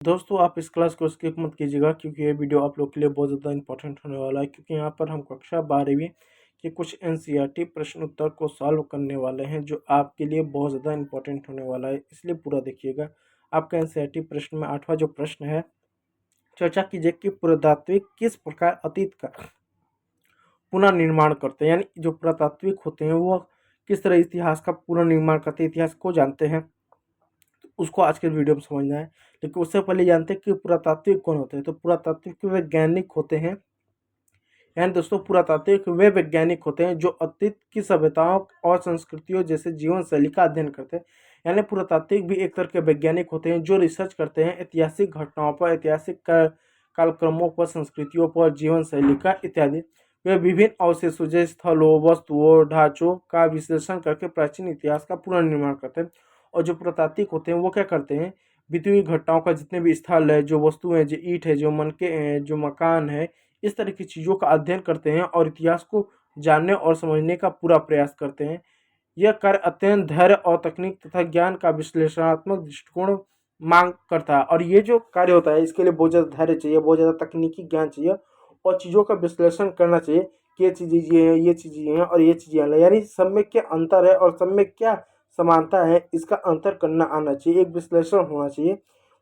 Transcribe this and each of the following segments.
दोस्तों आप इस क्लास को स्किप मत कीजिएगा क्योंकि ये वीडियो आप लोग के लिए बहुत ज़्यादा इंपॉर्टेंट होने वाला है, क्योंकि यहाँ पर हम कक्षा 12वीं के कुछ एनसीईआरटी प्रश्न उत्तर को सॉल्व करने वाले हैं जो आपके लिए बहुत ज़्यादा इंपॉर्टेंट होने वाला है, इसलिए पूरा देखिएगा। आपका एनसीईआरटी प्रश्न में 8वां जो प्रश्न है, चर्चा कीजिए कि पुरातात्विक किस प्रकार अतीत का पुनर्निर्माण करते हैं, यानी जो पुरातात्विक होते हैं वो किस तरह इतिहास का पुनर्निर्माण करते हैं, इतिहास को जानते हैं। उसको आज के वीडियो में समझना है, लेकिन उससे पहले जानते हैं कि पुरातात्विक कौन होते हैं। तो पुरातात्विक वैज्ञानिक होते हैं, यानी दोस्तों पुरातात्विक वे वैज्ञानिक होते हैं जो अतीत की सभ्यताओं और संस्कृतियों जैसे जीवन शैली का अध्ययन करते हैं। यानी पुरातात्विक भी एक तरह के वैज्ञानिक होते हैं जो रिसर्च करते हैं ऐतिहासिक घटनाओं पर, ऐतिहासिक कालक्रमों पर, संस्कृतियों पर, जीवन शैली का इत्यादि। वे विभिन्न अवशेषों जैसे स्थलों, वस्तुओं, ढांचों का विश्लेषण करके प्राचीन इतिहास का पुनर्निर्माण करते हैं। और जो पुरातात्विक होते हैं वो क्या करते हैं, बीती हुई घटनाओं का जितने भी स्थल है, जो वस्तुएं हैं, जो ईंट है, जो मनके हैं, जो मकान है, इस तरह की चीज़ों का अध्ययन करते हैं और इतिहास को जानने और समझने का पूरा प्रयास करते हैं। यह कार्य अत्यंत धैर्य और तकनीक तथा ज्ञान का विश्लेषणात्मक दृष्टिकोण मांग करता है। और ये जो कार्य होता है इसके लिए बहुत ज़्यादा धैर्य चाहिए, बहुत ज़्यादा तकनीकी ज्ञान चाहिए और चीज़ों का विश्लेषण करना चाहिए कि ये चीज़ें ये हैं, ये चीज़ें ये हैं और ये चीज़ें अलग, यानी सब में क्या अंतर है और सब में क्या समानता है, इसका अंतर करना आना चाहिए, एक विश्लेषण होना चाहिए।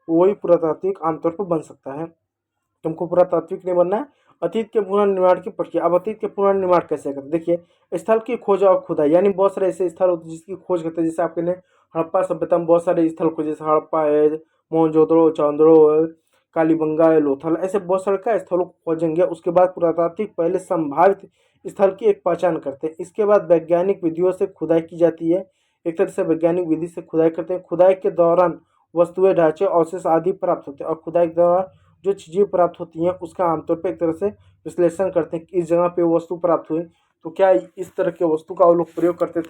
वही पुरातात्विक आमतौर पर बन सकता है। तुमको पुरातात्विक नहीं बनना है। अतीत के पुनर्निर्माण की प्रक्रिया। अब अतीत के पुनर्निर्माण कैसे करते हैं, देखिए स्थल की खोज और खुदाई, यानी बहुत सारे ऐसे स्थल होते हैं जिसकी खोज करते हैं। जैसे आपके ने हड़प्पा सभ्यता में बहुत सारे स्थल खोजे, जैसे हड़प्पा है, मोहनजोदड़ो, चांदड़ो है, कालीबंगा है, लोथल, ऐसे बहुत सारे का स्थलों को खोजेंगे। उसके बाद पुरातात्विक पहले संभावित स्थल की एक पहचान करते हैं। इसके बाद वैज्ञानिक विधियों से खुदाई की जाती है। एक तरह से वैज्ञानिक विधि से खुदाई करते हैं। खुदाई के दौरान वस्तुएं, ढांचे, अवशेष आदि प्राप्त होते हैं और खुदाई के दौरान जो चीज़ें प्राप्त होती हैं उसका आमतौर पर एक तरह से विश्लेषण करते हैं कि इस जगह पे वस्तु प्राप्त हुई, तो क्या इस तरह के वस्तु का वो लोग प्रयोग करते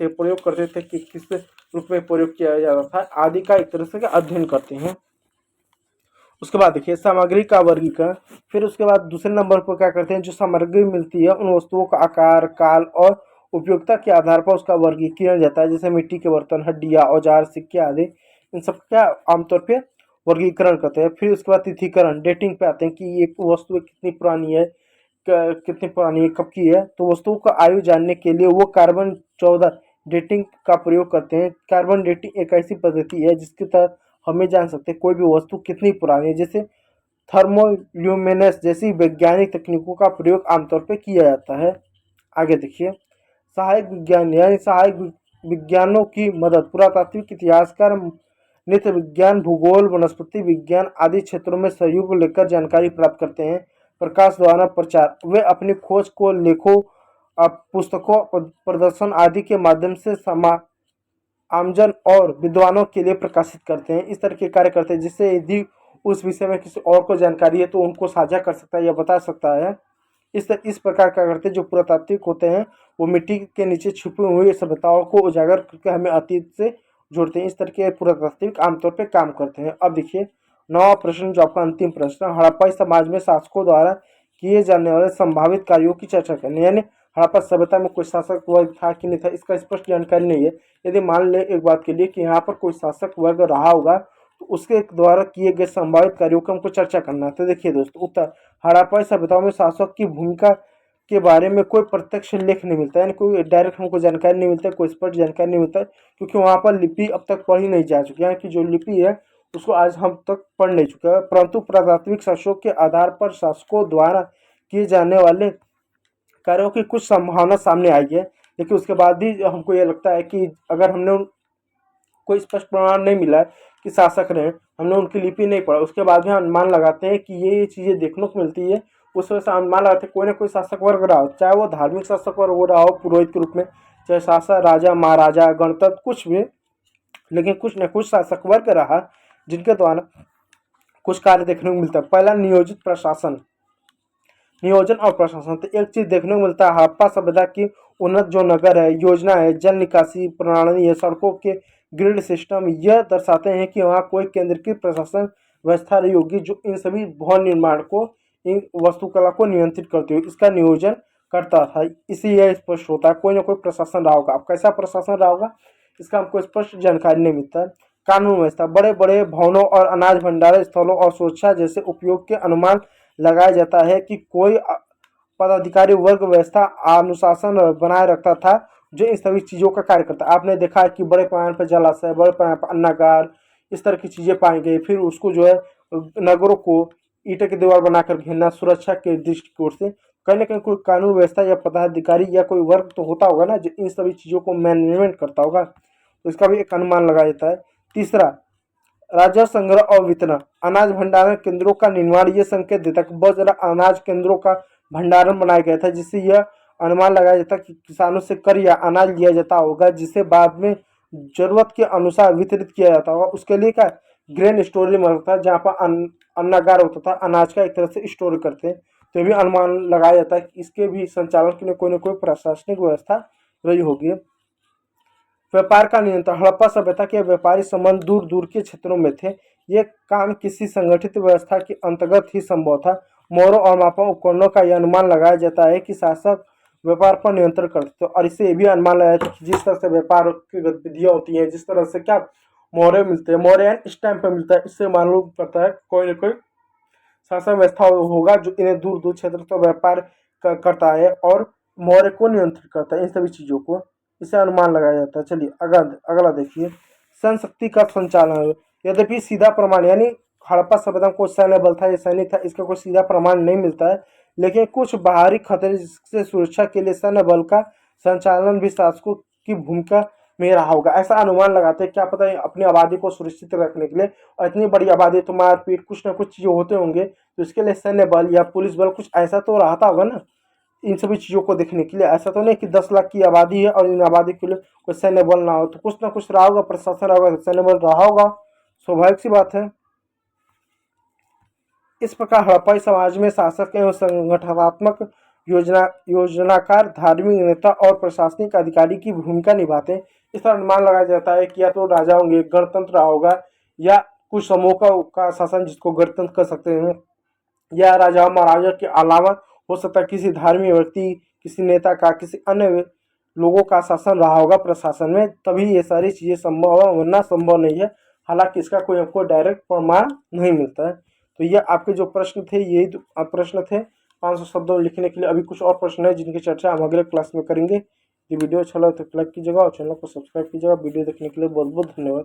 थे कि किस रूप में प्रयोग किया जाता था आदि का एक तरह से अध्ययन करते हैं। उसके बाद देखिए सामग्री का वर्गीकरण। फिर उसके बाद दूसरे नंबर पर क्या करते हैं, जो सामग्री मिलती है उन वस्तुओं का आकार, काल और उपयोगिता के आधार पर उसका वर्गीकरण जाता है। जैसे मिट्टी के बर्तन, हड्डियाँ, औजार, सिक्के आदि, इन सब का आमतौर पे वर्गीकरण करते हैं। फिर उसके बाद तिथिकरण, डेटिंग पे आते हैं कि ये वस्तु कितनी पुरानी है, कितनी पुरानी है, कब की है। तो वस्तुओं का आयु जानने के लिए वो कार्बन 14 डेटिंग का प्रयोग करते हैं। कार्बन डेटिंग एक ऐसी पद्धति है जिसके तहत हमें जान सकते हैं कोई भी वस्तु कितनी पुरानी है। जैसे थर्मोल्यूमिनेंस जैसी वैज्ञानिक तकनीकों का प्रयोग आमतौर पर किया जाता है। आगे देखिए सहायक विज्ञान, यानी सहायक विज्ञानों की मदद। पुरातात्विक इतिहासकार नृत्य विज्ञान, भूगोल, वनस्पति विज्ञान आदि क्षेत्रों में सहयोग लेकर जानकारी प्राप्त करते हैं। प्रकाश द्वारा प्रचार, वे अपनी खोज को लेखों, पुस्तकों, प्रदर्शन आदि के माध्यम से आमजन और विद्वानों के लिए प्रकाशित करते हैं। इस तरह के कार्य करते हैं जिससे यदि उस विषय में किसी और को जानकारी है तो उनको साझा कर सकता है या बता सकता है। इस प्रकार क्या करते हैं, जो पुरातात्विक होते हैं वो मिट्टी के नीचे छुपी हुई सभ्यताओं को उजागर करके हमें अतीत से जोड़ते हैं। इस तरह के पुरातात्विक आमतौर पर काम करते हैं। अब देखिए 9वां प्रश्न, जो आपका अंतिम प्रश्न, हड़प्पा समाज में शासकों द्वारा किए जाने वाले संभावित कार्यों की चर्चा करनी, यानी हड़प्पा सभ्यता में कोई शासक वर्ग था कि नहीं था इसका स्पष्ट जानकारी नहीं है। यदि मान ले एक बात के लिए कि यहाँ पर कोई शासक वर्ग रहा होगा तो उसके द्वारा किए गए संभावित कार्यों का हमको चर्चा करना है। तो देखिए दोस्तों उत्तर, हड़प्पा सभ्यताओं में शासक की भूमिका के बारे में कोई प्रत्यक्ष लेख नहीं मिलता है, यानी कोई डायरेक्ट हमको जानकारी नहीं मिलता है, कोई स्पष्ट जानकारी नहीं मिलता है, क्योंकि वहाँ पर लिपि अब तक पढ़ी नहीं जा चुकी है, यानी कि जो लिपि है उसको आज हम तक पढ़ नहीं चुका है। परंतु पुरातात्विक साक्ष्यों के आधार पर शासकों द्वारा किए जाने वाले कार्यों की कुछ संभावना सामने आई है। लेकिन उसके बाद भी हमको ये लगता है कि अगर हमने कोई स्पष्ट प्रमाण नहीं मिला है कि शासक रहे, हमने उनकी लिपि नहीं पढ़ा, उसके बाद भी हम अनुमान लगाते हैं कि ये चीज़ें देखने को मिलती है, उस वजह से अनुमान लगाते हैं कोई ना कोई शासक वर्ग रहा हो, चाहे वो धार्मिक शासक वर्ग हो रहा हो पुरोहित के रूप में, चाहे शासक राजा महाराजा गणतंत्र कुछ भी, लेकिन कुछ न कुछ शासक वर्ग रहा जिनके द्वारा कुछ कार्य देखने को मिलता है। पहला नियोजित प्रशासन, नियोजन और प्रशासन। तो एक चीज देखने को मिलता है हड़प्पा सभ्यता की उन्नत जो नगर है, योजना है, जल निकासी प्रणाली है, सड़कों के ग्रिड सिस्टम, यह दर्शाते हैं कि वहाँ कोई केंद्रीकृत प्रशासन व्यवस्था रही होगी जो इन सभी भवन निर्माण को, इन वास्तुकला को नियंत्रित करती हुई इसका नियोजन करता था। इसी यह स्पष्ट होता है कोई ना कोई प्रशासन रहा होगा। अब कैसा प्रशासन रहा होगा इसका हमको स्पष्ट जानकारी नहीं मिलता है। कानून व्यवस्था, बड़े बड़े भवनों और अनाज भंडारण स्थलों और सुरक्षा जैसे उपयोग के अनुमान लगाया जाता है कि कोई पदाधिकारी वर्ग व्यवस्था अनुशासन बनाए रखता था जो इन सभी चीज़ों का कार्य करता है। आपने देखा है कि बड़े पैमाने पर जलाशय, बड़े पैमाने पर अन्नागार, इस तरह की चीज़ें पाई गई। फिर उसको जो है नगरों को ईंटे की दीवार बनाकर घेरना सुरक्षा के दृष्टिकोण से, कहीं ना कहीं कोई कानून व्यवस्था या पदाधिकारी या कोई वर्ग तो होता होगा ना जो इन सभी चीज़ों को मैनेजमेंट करता होगा, तो इसका भी एक अनुमान लगाया जाता है। तीसरा, राजस्व संग्रह और वितरण, अनाज भंडारण केंद्रों का निर्माण। ये संकेत देता है कि बहुत ज़्यादा अनाज केंद्रों का भंडारण बनाया गया था, जिससे यह अनुमान लगाया जाता कि किसानों से कर या अनाज लिया जाता होगा, जिसे बाद में जरूरत के अनुसार वितरित किया जाता होगा। उसके लिए क्या ग्रेन स्टोरेज होता था, जहाँ पर अन्नागार होता था, अनाज का एक तरह से स्टोर करते हैं। तो भी अनुमान लगाया जाता है कि इसके भी संचालन के लिए कोई ना कोई प्रशासनिक व्यवस्था रही होगी। व्यापार का नियंत्रण, हड़प्पा सभ्यता के व्यापारी संबंध दूर दूर के क्षेत्रों में थे। ये काम किसी संगठित व्यवस्था के अंतर्गत ही संभव था। मोहरों और मापा उपकरणों का यह अनुमान लगाया जाता है कि शासक व्यापार पर नियंत्रण करते थे, और इससे ये भी अनुमान लगाया जाता है कि जिस तरह से व्यापार की गतिविधियां होती हैं, जिस तरह से क्या मोहरे मिलते हैं, मोहरे इस टाइम पर मिलता है, इससे मालूम पड़ता है कोई ना कोई शासन व्यवस्था होगा जो इन्हें दूर दूर क्षेत्र तक व्यापार करता है और मौर्य को नियंत्रित करता है। इन सभी चीज़ों को इसे अनुमान लगाया जाता है। चलिए अगला देखिए, संशक्ति का संचालन। यद्यपि सीधा प्रमाण यानी हड़प्पा सभ्यता को सैन्य बल था या सैनिक था, इसका कोई सीधा प्रमाण नहीं मिलता है, लेकिन कुछ बाहरी खतरे से सुरक्षा के लिए सैन्य बल का संचालन भी शासकों की भूमिका में रहा होगा। ऐसा अनुमान लगाते हैं, क्या पता है अपनी आबादी को सुरक्षित रखने के लिए, और इतनी बड़ी आबादी तो मारपीट कुछ ना कुछ चीज़ें होते होंगे, तो इसके लिए सैन्य बल या पुलिस बल कुछ ऐसा तो रहता होगा ना इन सभी चीज़ों को देखने के लिए। ऐसा तो नहीं कि 10 लाख की आबादी है और इन आबादी के लिए कोई सैन्य बल ना हो, तो कुछ ना कुछ रहा होगा, प्रशासन रहा होगा, सैन्य बल रहा होगा, स्वाभाविक सी बात है। इस प्रकार हड़प्पाई समाज में शासक एवं संगठनात्मक योजनाकार, धार्मिक नेता और प्रशासनिक अधिकारी की भूमिका निभाते हैं। इस तरह अनुमान लगाया जाता है कि या तो राजा होंगे, गणतंत्र रहा होगा, या कुछ समूह का शासन जिसको गणतंत्र कर सकते हैं, या राजा महाराजा के अलावा हो सकता है किसी धार्मिक व्यक्ति, किसी नेता का, किसी अन्य लोगों का शासन रहा होगा प्रशासन में, तभी ये सारी चीज़ें संभव है, वरना संभव नहीं है। हालांकि इसका कोई आपको डायरेक्ट प्रमाण नहीं मिलता है। तो ये आपके जो प्रश्न थे, यही प्रश्न थे 500 शब्दों में लिखने के लिए। अभी कुछ और प्रश्न है जिनकी चर्चा हम अगले क्लास में करेंगे। ये वीडियो अच्छा लगा तो लाइक कीजिएगा और चैनल को सब्सक्राइब कीजिएगा। वीडियो देखने के लिए बहुत बहुत धन्यवाद।